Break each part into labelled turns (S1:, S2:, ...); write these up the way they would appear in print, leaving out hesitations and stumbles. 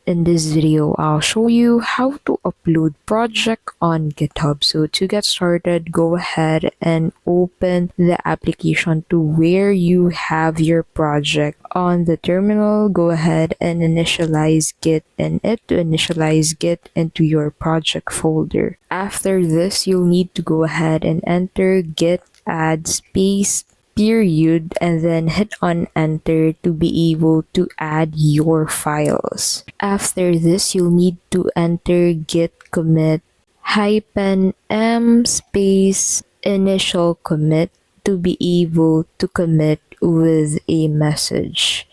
S1: In this video, I'll show you how to upload project on GitHub. So to get started, go ahead and open the application to where you have your project. On the terminal, go ahead and initialize Git in it to initialize Git into your project folder. After this, you'll need to go ahead and enter git add space period and then hit on enter to be able to add your files. After this, you'll need to enter git commit -m space initial commit to be able to commit with a message.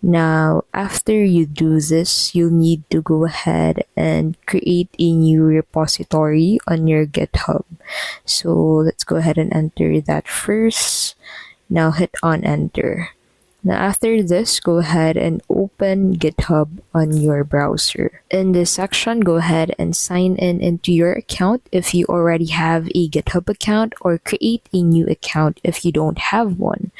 S1: Now, after you do this, you'll need to go ahead and create a new repository on your GitHub. So let's go ahead and enter that first. Now hit on enter. Now after this, go ahead and open GitHub on your browser. In this section, go ahead and sign in into your account if you already have a GitHub account, or create a new account if you don't have one.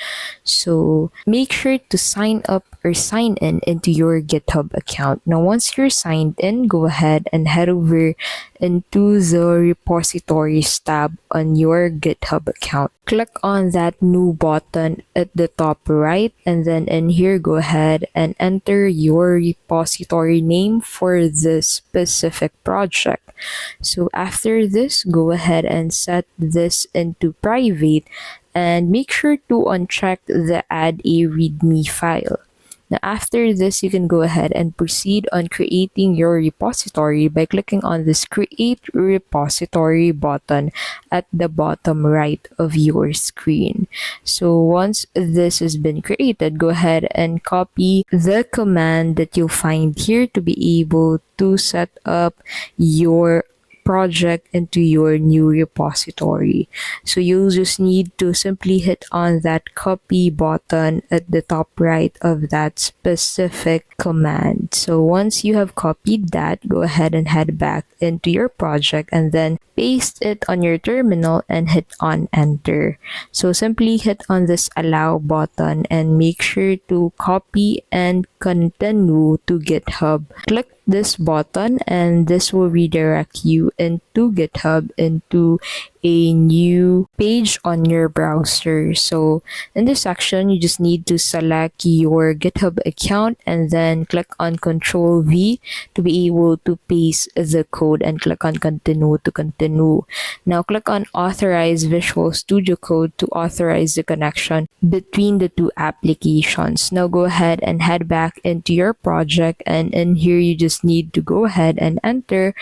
S1: So make sure to sign up or sign in into your GitHub account. Now once you're signed in, go ahead and head over into the repositories tab on your GitHub account. Click on that new button at the top right, and then in here, go ahead and enter your repository name for this specific project. So after this, go ahead and set this into private and make sure to uncheck the add a readme file. Now after this, you can go ahead and proceed on creating your repository by clicking on this create repository button at the bottom right of your screen. So once this has been created, go ahead and copy the command that you'll find here to be able to set up your project into your new repository. So you'll just need to simply hit on that copy button at the top right of that specific command. So once you have copied that, go ahead and head back into your project and then paste it on your terminal and hit on enter. So simply hit on this allow button and make sure to copy and continue to GitHub. Click this button and this will redirect you into GitHub into a new page on your browser. So in this section, you just need to select your GitHub account and then click on Control V to be able to paste the code and click on continue to continue. Now click on authorize Visual Studio Code to authorize the connection between the two applications. Now go ahead and head back into your project, and in here you just need to go ahead and enter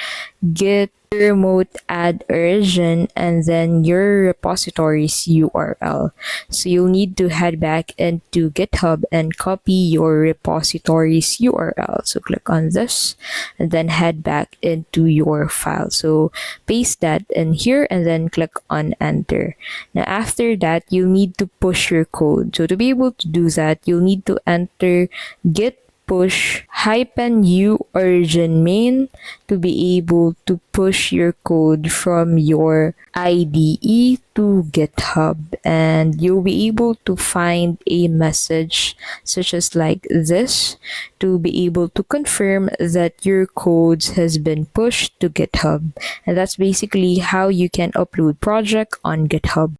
S1: git remote add origin and then your repository's URL. So you'll need to head back into GitHub and copy your repository's URL. So click on this and then head back into your file. So paste that in here and then click on enter. Now after that, you'll need to push your code. So to be able to do that, you'll need to enter git push -u origin main to be able to push your code from your IDE to GitHub, and you'll be able to find a message such as like this to be able to confirm that your codes has been pushed to GitHub. And that's basically how you can upload project on GitHub.